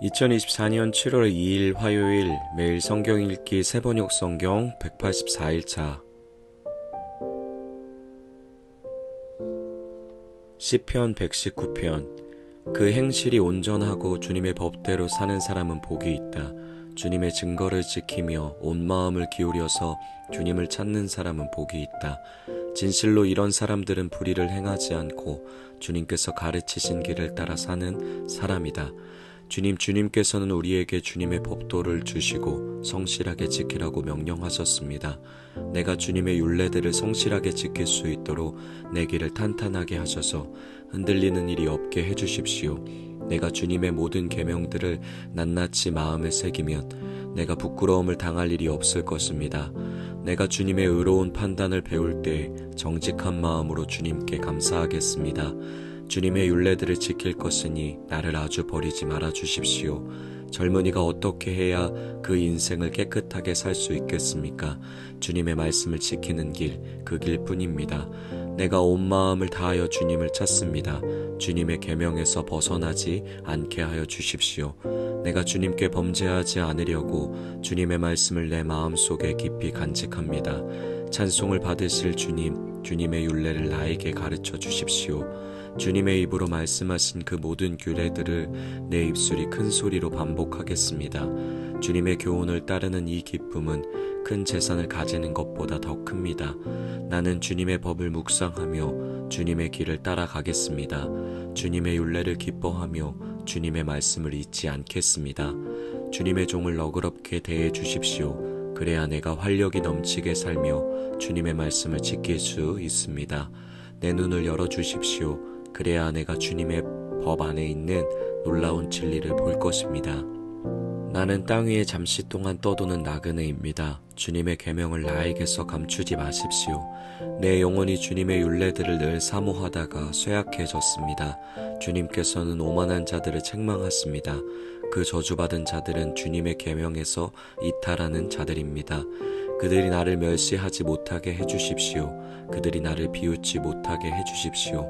2024년 7월 2일 화요일 매일 성경 읽기 세번역 성경 184일차 시편 119편 그 행실이 온전하고 주님의 법대로 사는 사람은 복이 있다. 주님의 증거를 지키며 온 마음을 기울여서 주님을 찾는 사람은 복이 있다. 진실로 이런 사람들은 불의를 행하지 않고 주님께서 가르치신 길을 따라 사는 사람이다. 주님께서는 우리에게 주님의 법도를 주시고 성실하게 지키라고 명령하셨습니다. 내가 주님의 율례들을 성실하게 지킬 수 있도록 내 길을 탄탄하게 하셔서 흔들리는 일이 없게 해주십시오. 내가 주님의 모든 계명들을 낱낱이 마음에 새기면 내가 부끄러움을 당할 일이 없을 것입니다. 내가 주님의 의로운 판단을 배울 때 정직한 마음으로 주님께 감사하겠습니다. 주님의 율례들을 지킬 것이니 나를 아주 버리지 말아 주십시오. 젊은이가 어떻게 해야 그 인생을 깨끗하게 살 수 있겠습니까? 주님의 말씀을 지키는 길, 그 길뿐입니다. 내가 온 마음을 다하여 주님을 찾습니다. 주님의 계명에서 벗어나지 않게 하여 주십시오. 내가 주님께 범죄하지 않으려고 주님의 말씀을 내 마음속에 깊이 간직합니다. 찬송을 받으실 주님의 율례를 나에게 가르쳐 주십시오. 주님의 입으로 말씀하신 그 모든 규례들을 내 입술이 큰 소리로 반복하겠습니다. 주님의 교훈을 따르는 이 기쁨은 큰 재산을 가지는 것보다 더 큽니다. 나는 주님의 법을 묵상하며 주님의 길을 따라가겠습니다. 주님의 율례를 기뻐하며 주님의 말씀을 잊지 않겠습니다. 주님의 종을 너그럽게 대해 주십시오. 그래야 내가 활력이 넘치게 살며 주님의 말씀을 지킬 수 있습니다. 내 눈을 열어주십시오. 그래야 내가 주님의 법 안에 있는 놀라운 진리를 볼 것입니다. 나는 땅 위에 잠시 동안 떠도는 나그네입니다. 주님의 계명을 나에게서 감추지 마십시오. 내 영혼이 주님의 율례들을 늘 사모하다가 쇠약해졌습니다. 주님께서는 오만한 자들을 책망하십니다. 그 저주받은 자들은 주님의 계명에서 이탈하는 자들입니다. 그들이 나를 멸시하지 못하게 해주십시오. 그들이 나를 비웃지 못하게 해주십시오.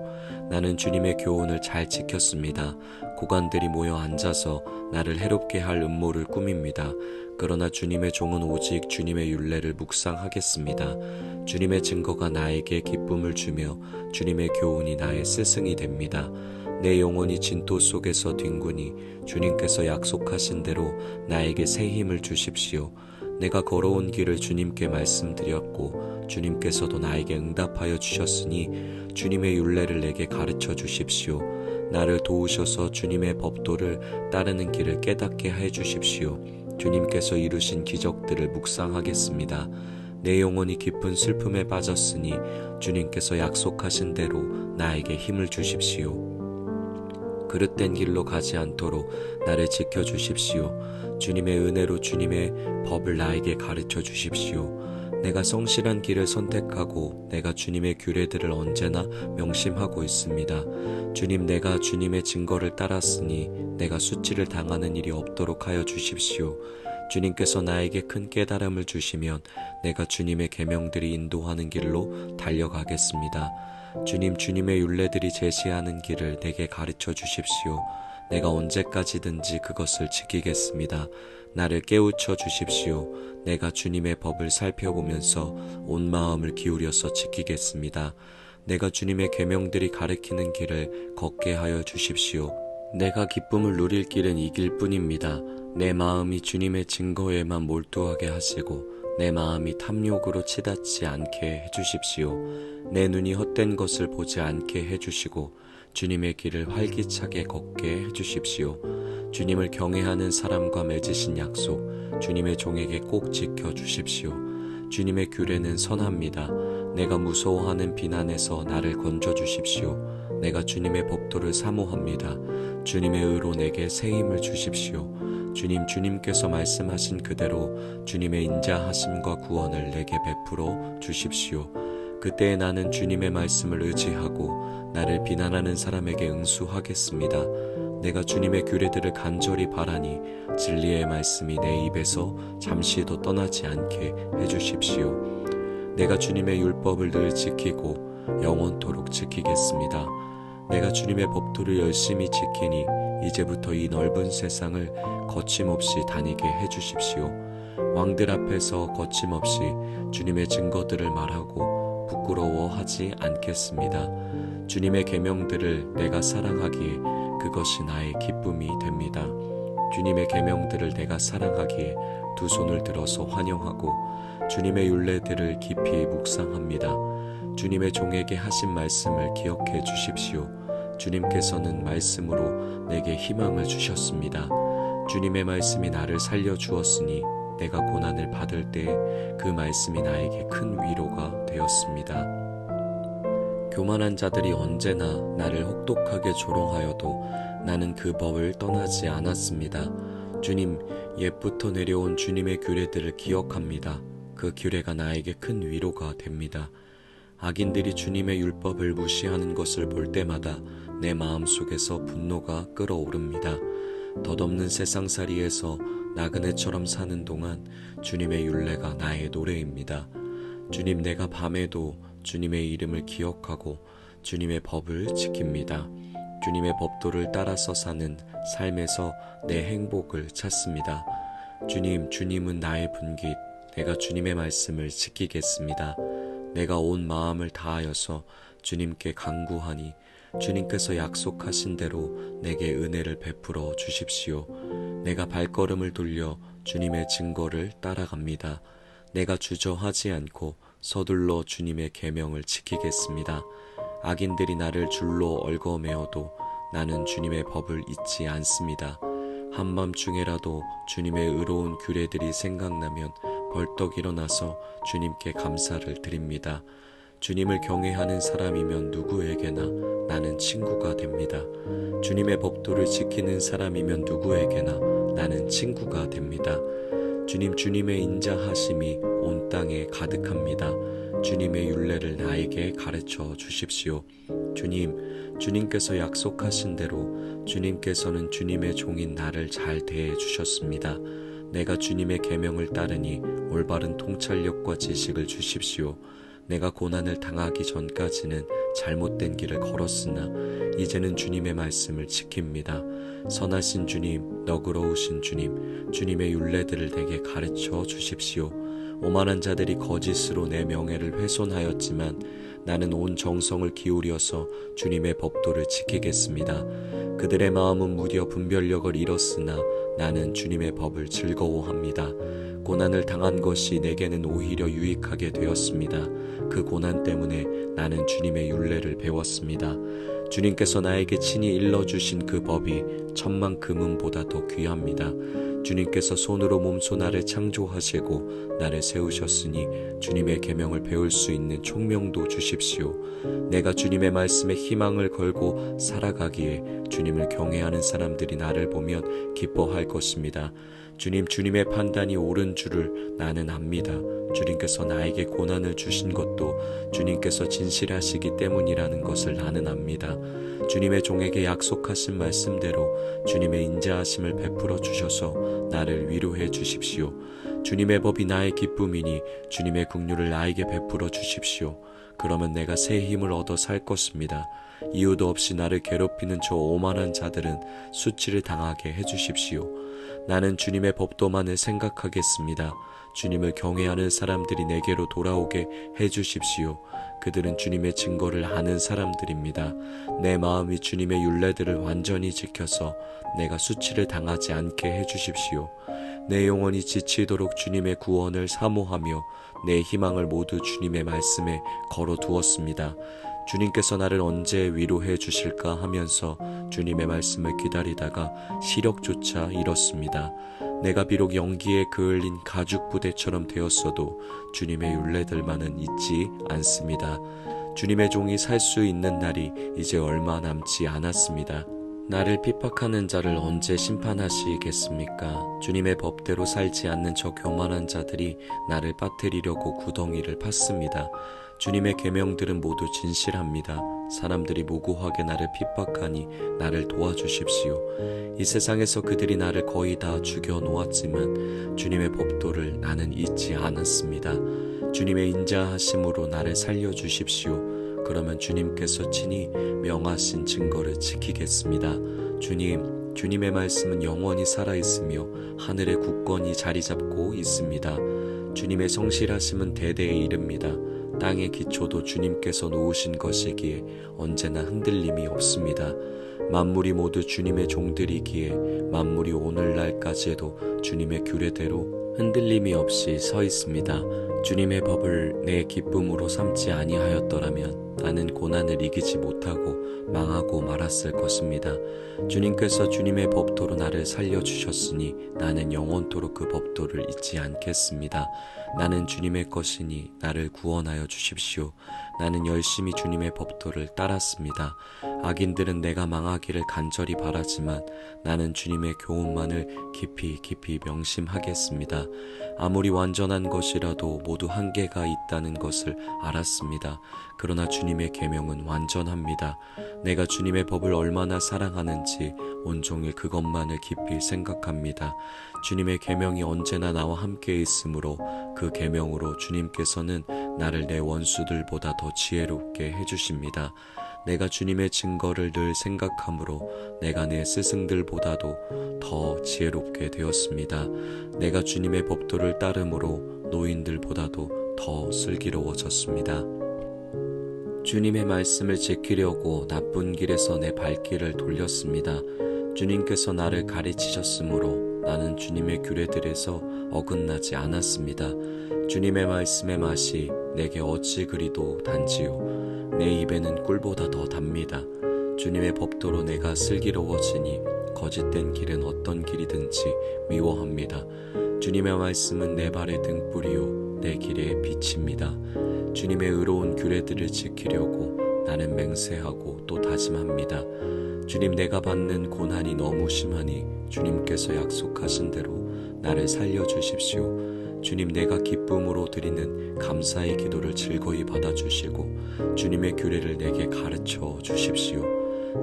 나는 주님의 교훈을 잘 지켰습니다. 고관들이 모여 앉아서 나를 해롭게 할 음모를 꾸밉니다. 그러나 주님의 종은 오직 주님의 율례를 묵상하겠습니다. 주님의 증거가 나에게 기쁨을 주며 주님의 교훈이 나의 스승이 됩니다. 내 영혼이 진토 속에서 뒹구니 주님께서 약속하신 대로 나에게 새 힘을 주십시오. 내가 걸어온 길을 주님께 말씀드렸고 주님께서도 나에게 응답하여 주셨으니 주님의 율례를 내게 가르쳐 주십시오. 나를 도우셔서 주님의 법도를 따르는 길을 깨닫게 해 주십시오. 주님께서 이루신 기적들을 묵상하겠습니다. 내 영혼이 깊은 슬픔에 빠졌으니 주님께서 약속하신 대로 나에게 힘을 주십시오. 그릇된 길로 가지 않도록 나를 지켜주십시오. 주님의 은혜로 주님의 법을 나에게 가르쳐 주십시오. 내가 성실한 길을 선택하고 내가 주님의 규례들을 언제나 명심하고 있습니다. 주님, 내가 주님의 증거를 따랐으니 내가 수치를 당하는 일이 없도록 하여 주십시오. 주님께서 나에게 큰 깨달음을 주시면 내가 주님의 계명들이 인도하는 길로 달려가겠습니다. 주님의 율례들이 제시하는 길을 내게 가르쳐 주십시오. 내가 언제까지든지 그것을 지키겠습니다. 나를 깨우쳐 주십시오. 내가 주님의 법을 살펴보면서 온 마음을 기울여서 지키겠습니다. 내가 주님의 계명들이 가리키는 길을 걷게 하여 주십시오. 내가 기쁨을 누릴 길은 이 길뿐입니다. 내 마음이 주님의 증거에만 몰두하게 하시고 내 마음이 탐욕으로 치닫지 않게 해주십시오. 내 눈이 헛된 것을 보지 않게 해주시고 주님의 길을 활기차게 걷게 해주십시오. 주님을 경외하는 사람과 맺으신 약속, 주님의 종에게 꼭 지켜주십시오. 주님의 규례는 선합니다. 내가 무서워하는 비난에서 나를 건져주십시오. 내가 주님의 법도를 사모합니다. 주님의 의로 내게 새 힘을 주십시오. 주님께서 말씀하신 그대로 주님의 인자하심과 구원을 내게 베풀어 주십시오. 그때에 나는 주님의 말씀을 의지하고 나를 비난하는 사람에게 응수하겠습니다. 내가 주님의 규례들을 간절히 바라니 진리의 말씀이 내 입에서 잠시도 떠나지 않게 해주십시오. 내가 주님의 율법을 늘 지키고 영원토록 지키겠습니다. 내가 주님의 법도를 열심히 지키니 이제부터 이 넓은 세상을 거침없이 다니게 해주십시오. 왕들 앞에서 거침없이 주님의 증거들을 말하고 부끄러워하지 않겠습니다. 주님의 계명들을 내가 사랑하기에 그것이 나의 기쁨이 됩니다. 주님의 계명들을 내가 사랑하기에 두 손을 들어서 환영하고 주님의 율례들을 깊이 묵상합니다. 주님의 종에게 하신 말씀을 기억해 주십시오. 주님께서는 말씀으로 내게 희망을 주셨습니다. 주님의 말씀이 나를 살려주었으니 내가 고난을 받을 때 그 말씀이 나에게 큰 위로가 되었습니다. 교만한 자들이 언제나 나를 혹독하게 조롱하여도 나는 그 법을 떠나지 않았습니다. 주님, 옛부터 내려온 주님의 규례들을 기억합니다. 그 규례가 나에게 큰 위로가 됩니다. 악인들이 주님의 율법을 무시하는 것을 볼 때마다 내 마음속에서 분노가 끓어오릅니다. 덧없는 세상살이에서 나그네처럼 사는 동안 주님의 율례가 나의 노래입니다. 주님, 내가 밤에도 주님의 이름을 기억하고 주님의 법을 지킵니다. 주님의 법도를 따라서 사는 삶에서 내 행복을 찾습니다. 주님, 주님은 나의 분깃. 내가 주님의 말씀을 지키겠습니다. 내가 온 마음을 다하여서 주님께 간구하니 주님께서 약속하신 대로 내게 은혜를 베풀어 주십시오. 내가 발걸음을 돌려 주님의 증거를 따라갑니다. 내가 주저하지 않고 서둘러 주님의 계명을 지키겠습니다. 악인들이 나를 줄로 얽어매어도 나는 주님의 법을 잊지 않습니다. 한밤중에라도 주님의 의로운 규례들이 생각나면 벌떡 일어나서 주님께 감사를 드립니다. 주님을 경외하는 사람이면 누구에게나 나는 친구가 됩니다. 주님의 법도를 지키는 사람이면 누구에게나 나는 친구가 됩니다. 주님, 주님의 인자하심이 온 땅에 가득합니다. 주님의 율례를 나에게 가르쳐 주십시오. 주님, 주님께서 약속하신 대로 주님께서는 주님의 종인 나를 잘 대해 주셨습니다. 내가 주님의 계명을 따르니 올바른 통찰력과 지식을 주십시오. 내가 고난을 당하기 전까지는 잘못된 길을 걸었으나 이제는 주님의 말씀을 지킵니다. 선하신 주님, 너그러우신 주님, 주님의 율례들을 내게 가르쳐 주십시오. 오만한 자들이 거짓으로 내 명예를 훼손하였지만 나는 온 정성을 기울여서 주님의 법도를 지키겠습니다. 그들의 마음은 무려 분별력을 잃었으나 나는 주님의 법을 즐거워합니다. 고난을 당한 것이 내게는 오히려 유익하게 되었습니다. 그 고난 때문에 나는 주님의 율례를 배웠습니다. 주님께서 나에게 친히 일러주신 그 법이 천만 금은보다 더 귀합니다. 주님께서 손으로 몸소 나를 창조하시고 나를 세우셨으니 주님의 계명을 배울 수 있는 총명도 주십시오. 내가 주님의 말씀에 희망을 걸고 살아가기에 주님을 경외하는 사람들이 나를 보면 기뻐할 것입니다. 주님, 주님의 판단이 옳은 줄을 나는 압니다. 주님께서 나에게 고난을 주신 것도 주님께서 진실하시기 때문이라는 것을 나는 압니다. 주님의 종에게 약속하신 말씀대로 주님의 인자하심을 베풀어 주셔서 나를 위로해 주십시오. 주님의 법이 나의 기쁨이니 주님의 긍휼을 나에게 베풀어 주십시오. 그러면 내가 새 힘을 얻어 살 것입니다. 이유도 없이 나를 괴롭히는 저 오만한 자들은 수치를 당하게 해주십시오. 나는 주님의 법도만을 생각하겠습니다. 주님을 경외하는 사람들이 내게로 돌아오게 해주십시오. 그들은 주님의 증거를 아는 사람들입니다. 내 마음이 주님의 율례들을 완전히 지켜서 내가 수치를 당하지 않게 해주십시오. 내 영혼이 지치도록 주님의 구원을 사모하며 내 희망을 모두 주님의 말씀에 걸어두었습니다. 주님께서 나를 언제 위로해 주실까 하면서 주님의 말씀을 기다리다가 시력조차 잃었습니다. 내가 비록 연기에 그을린 가죽 부대처럼 되었어도 주님의 율례들만은 잊지 않습니다. 주님의 종이 살 수 있는 날이 이제 얼마 남지 않았습니다. 나를 핍박하는 자를 언제 심판하시겠습니까? 주님의 법대로 살지 않는 저 교만한 자들이 나를 빠뜨리려고 구덩이를 팠습니다. 주님의 계명들은 모두 진실합니다. 사람들이 무고하게 나를 핍박하니 나를 도와주십시오. 이 세상에서 그들이 나를 거의 다 죽여 놓았지만 주님의 법도를 나는 잊지 않았습니다. 주님의 인자하심으로 나를 살려주십시오. 그러면 주님께서 친히 명하신 증거를 지키겠습니다. 주님, 주님의 말씀은 영원히 살아있으며 하늘에 굳건히 자리 잡고 있습니다. 주님의 성실하심은 대대에 이릅니다. 땅의 기초도 주님께서 놓으신 것이기에 언제나 흔들림이 없습니다. 만물이 모두 주님의 종들이기에 만물이 오늘날까지도 주님의 규례대로 흔들림이 없이 서 있습니다. 주님의 법을 내 기쁨으로 삼지 아니하였더라면 나는 고난을 이기지 못하고 망하고 말았을 것입니다. 주님께서 주님의 법도로 나를 살려주셨으니 나는 영원토록 그 법도를 잊지 않겠습니다. 나는 주님의 것이니 나를 구원하여 주십시오. 나는 열심히 주님의 법도를 따랐습니다. 악인들은 내가 망하기를 간절히 바라지만 나는 주님의 교훈만을 깊이 깊이 명심하겠습니다. 아무리 완전한 것이라도 모두 한계가 있다는 것을 알았습니다. 그러나 주님의 계명은 완전합니다. 내가 주님의 법을 얼마나 사랑하는지 온종일 그것만을 깊이 생각합니다. 주님의 계명이 언제나 나와 함께 있으므로 그 계명으로 주님께서는 나를 내 원수들보다 더 지혜롭게 해주십니다. 내가 주님의 증거를 늘 생각하므로 내가 내 스승들보다도 더 지혜롭게 되었습니다. 내가 주님의 법도를 따름으로 노인들보다도 더 슬기로워졌습니다. 주님의 말씀을 지키려고 나쁜 길에서 내 발길을 돌렸습니다. 주님께서 나를 가르치셨으므로 나는 주님의 규례들에서 어긋나지 않았습니다. 주님의 말씀의 맛이 내게 어찌 그리도 단지요 내 입에는 꿀보다 더 답니다. 주님의 법도로 내가 슬기로워지니 거짓된 길은 어떤 길이든지 미워합니다. 주님의 말씀은 내 발의 등불이요 내 길의 빛입니다. 주님의 의로운 규례들을 지키려고 나는 맹세하고 또 다짐합니다. 주님, 내가 받는 고난이 너무 심하니 주님께서 약속하신 대로 나를 살려주십시오. 주님, 내가 기쁨으로 드리는 감사의 기도를 즐거이 받아주시고 주님의 규례를 내게 가르쳐 주십시오.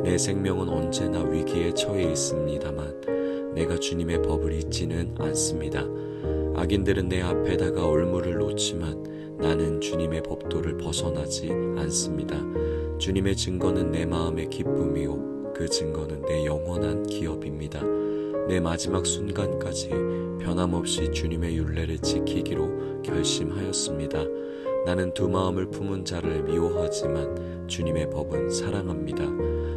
내 생명은 언제나 위기에 처해 있습니다만 내가 주님의 법을 잊지는 않습니다. 악인들은 내 앞에다가 올무를 놓지만 나는 주님의 법도를 벗어나지 않습니다. 주님의 증거는 내 마음의 기쁨이요 그 증거는 내 영원한 기업입니다. 내 마지막 순간까지 변함없이 주님의 율례를 지키기로 결심하였습니다. 나는 두 마음을 품은 자를 미워하지만 주님의 법은 사랑합니다.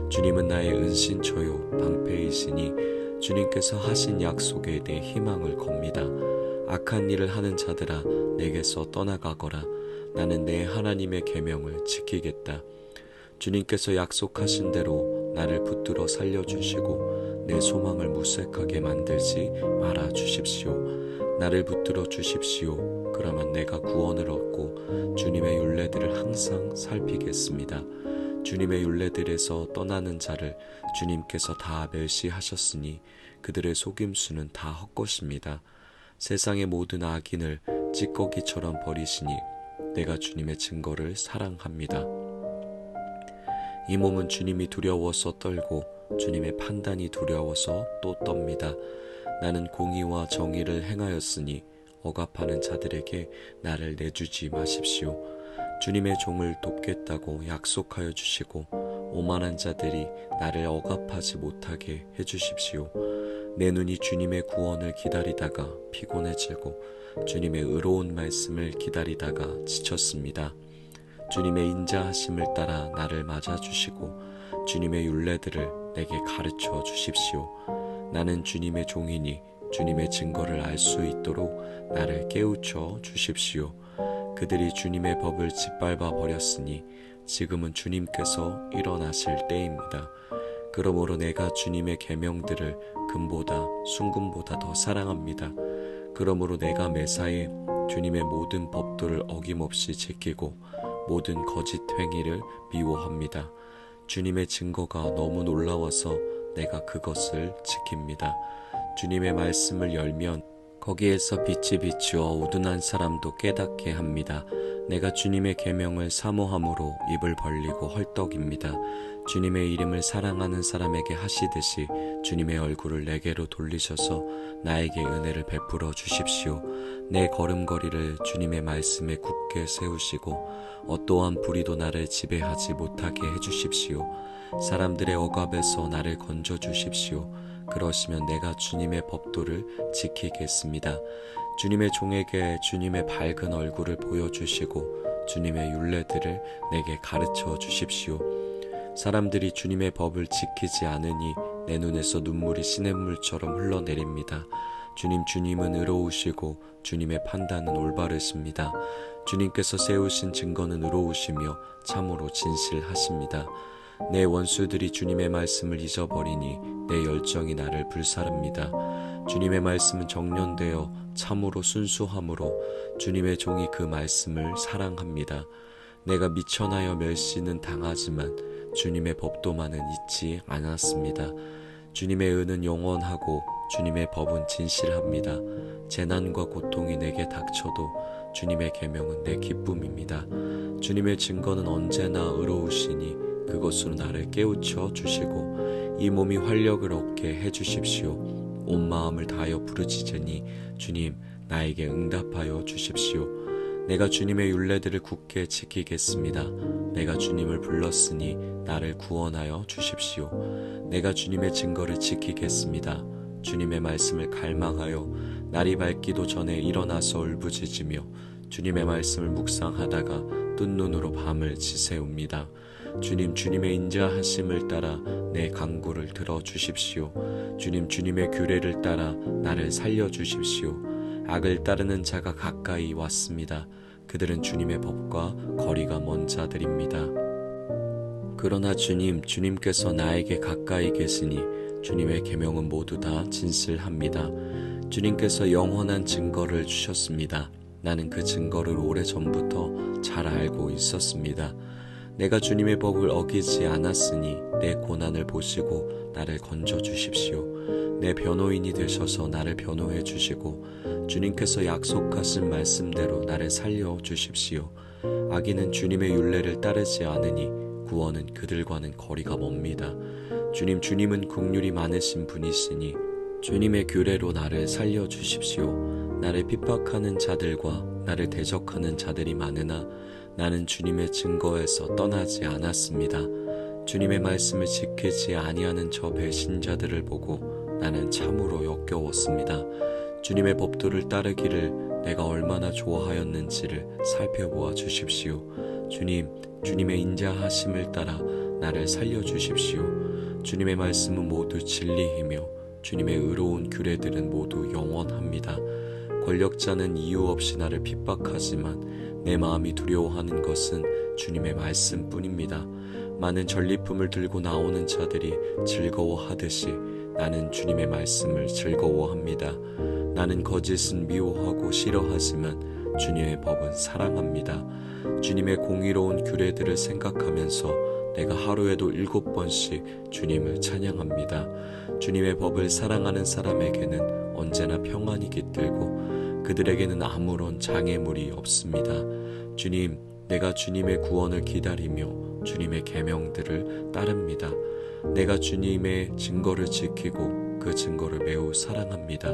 주님은 나의 은신처요 방패이시니 주님께서 하신 약속에 내 희망을 겁니다. 악한 일을 하는 자들아 내게서 떠나가거라. 나는 내 하나님의 계명을 지키겠다. 주님께서 약속하신 대로 나를 붙들어 살려주시고 내 소망을 무색하게 만들지 말아 주십시오. 나를 붙들어 주십시오. 그러면 내가 구원을 얻고 주님의 율례들을 항상 살피겠습니다. 주님의 율례들에서 떠나는 자를 주님께서 다 멸시하셨으니 그들의 속임수는 다 헛것입니다. 세상의 모든 악인을 찌꺼기처럼 버리시니 내가 주님의 증거를 사랑합니다. 이 몸은 주님이 두려워서 떨고 주님의 판단이 두려워서 또 떱니다. 나는 공의와 정의를 행하였으니 억압하는 자들에게 나를 내주지 마십시오. 주님의 종을 돕겠다고 약속하여 주시고 오만한 자들이 나를 억압하지 못하게 해주십시오. 내 눈이 주님의 구원을 기다리다가 피곤해지고 주님의 의로운 말씀을 기다리다가 지쳤습니다. 주님의 인자하심을 따라 나를 맞아주시고 주님의 율례들을 내게 가르쳐 주십시오. 나는 주님의 종이니 주님의 증거를 알 수 있도록 나를 깨우쳐 주십시오. 그들이 주님의 법을 짓밟아 버렸으니 지금은 주님께서 일어나실 때입니다. 그러므로 내가 주님의 계명들을 금보다 순금보다 더 사랑합니다. 그러므로 내가 매사에 주님의 모든 법도를 어김없이 지키고 모든 거짓 행위를 미워합니다. 주님의 증거가 너무 놀라워서 내가 그것을 지킵니다. 주님의 말씀을 열면 거기에서 빛이 비추어 우둔한 사람도 깨닫게 합니다. 내가 주님의 계명을 사모함으로 입을 벌리고 헐떡입니다. 주님의 이름을 사랑하는 사람에게 하시듯이 주님의 얼굴을 내게로 돌리셔서 나에게 은혜를 베풀어 주십시오. 내 걸음걸이를 주님의 말씀에 굳게 세우시고 어떠한 불의도 나를 지배하지 못하게 해주십시오. 사람들의 억압에서 나를 건져 주십시오. 그러시면 내가 주님의 법도를 지키겠습니다. 주님의 종에게 주님의 밝은 얼굴을 보여주시고 주님의 율례들을 내게 가르쳐 주십시오. 사람들이 주님의 법을 지키지 않으니 내 눈에서 눈물이 시냇물처럼 흘러내립니다. 주님은 의로우시고 주님의 판단은 올바르십니다. 주님께서 세우신 증거는 의로우시며 참으로 진실하십니다. 내 원수들이 주님의 말씀을 잊어버리니 내 열정이 나를 불사릅니다. 주님의 말씀은 정련되어 참으로 순수함으로 주님의 종이 그 말씀을 사랑합니다. 내가 미천하여 멸시는 당하지만 주님의 법도만은 잊지 않았습니다. 주님의 은은 영원하고 주님의 법은 진실합니다. 재난과 고통이 내게 닥쳐도 주님의 계명은 내 기쁨입니다. 주님의 증거는 언제나 의로우시니 그것으로 나를 깨우쳐 주시고 이 몸이 활력을 얻게 해주십시오. 온 마음을 다하여 부르짖으니 주님 나에게 응답하여 주십시오. 내가 주님의 율례들을 굳게 지키겠습니다. 내가 주님을 불렀으니 나를 구원하여 주십시오. 내가 주님의 증거를 지키겠습니다. 주님의 말씀을 갈망하여 날이 밝기도 전에 일어나서 울부짖으며 주님의 말씀을 묵상하다가 뜬 눈으로 밤을 지새웁니다. 주님의 인자하심을 따라 내 간구를 들어주십시오. 주님의 규례를 따라 나를 살려주십시오. 악을 따르는 자가 가까이 왔습니다. 그들은 주님의 법과 거리가 먼 자들입니다. 그러나 주님께서 나에게 가까이 계시니 주님의 계명은 모두 다 진실합니다. 주님께서 영원한 증거를 주셨습니다. 나는 그 증거를 오래전부터 잘 알고 있었습니다. 내가 주님의 법을 어기지 않았으니 내 고난을 보시고 나를 건져 주십시오. 내 변호인이 되셔서 나를 변호해 주시고 주님께서 약속하신 말씀대로 나를 살려 주십시오. 악인은 주님의 율례를 따르지 않으니 구원은 그들과는 거리가 멉니다. 주님은 긍휼이 많으신 분이시니 주님의 규례로 나를 살려 주십시오. 나를 핍박하는 자들과 나를 대적하는 자들이 많으나 나는 주님의 증거에서 떠나지 않았습니다. 주님의 말씀을 지키지 아니하는 저 배신자들을 보고 나는 참으로 역겨웠습니다. 주님의 법도를 따르기를 내가 얼마나 좋아하였는지를 살펴보아 주십시오. 주님의 인자하심을 따라 나를 살려주십시오. 주님의 말씀은 모두 진리이며 주님의 의로운 규례들은 모두 영원합니다. 권력자는 이유 없이 나를 핍박하지만 내 마음이 두려워하는 것은 주님의 말씀뿐입니다. 많은 전리품을 들고 나오는 자들이 즐거워하듯이 나는 주님의 말씀을 즐거워합니다. 나는 거짓은 미워하고 싫어하지만 주님의 법은 사랑합니다. 주님의 공의로운 규례들을 생각하면서 내가 하루에도 7번씩 주님을 찬양합니다. 주님의 법을 사랑하는 사람에게는 언제나 평안이 깃들고 그들에게는 아무런 장애물이 없습니다. 내가 주님의 구원을 기다리며 주님의 계명들을 따릅니다. 내가 주님의 증거를 지키고 그 증거를 매우 사랑합니다.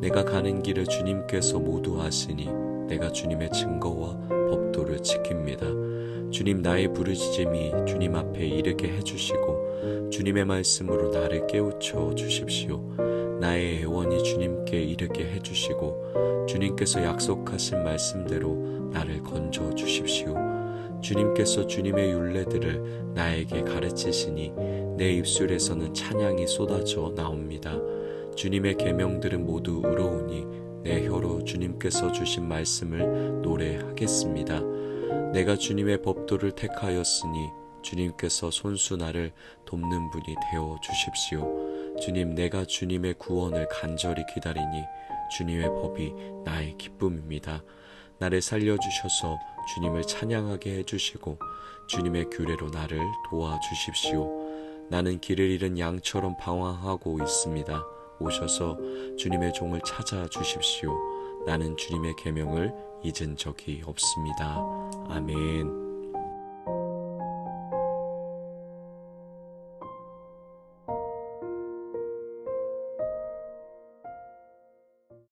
내가 가는 길을 주님께서 모두 아시니 내가 주님의 증거와 법도를 지킵니다. 주님 나의 부르짖음이 주님 앞에 이르게 해주시고 주님의 말씀으로 나를 깨우쳐 주십시오. 나의 애원이 주님께 이르게 해주시고 주님께서 약속하신 말씀대로 나를 건져 주십시오. 주님께서 주님의 율례들을 나에게 가르치시니 내 입술에서는 찬양이 쏟아져 나옵니다. 주님의 계명들은 모두 의로우니 내 혀로 주님께서 주신 말씀을 노래하겠습니다. 내가 주님의 법도를 택하였으니 주님께서 손수 나를 돕는 분이 되어 주십시오. 내가 주님의 구원을 간절히 기다리니 주님의 법이 나의 기쁨입니다. 나를 살려주셔서 주님을 찬양하게 해주시고 주님의 규례로 나를 도와주십시오. 나는 길을 잃은 양처럼 방황하고 있습니다. 오셔서 주님의 종을 찾아주십시오. 나는 주님의 계명을 잊은 적이 없습니다. 아멘.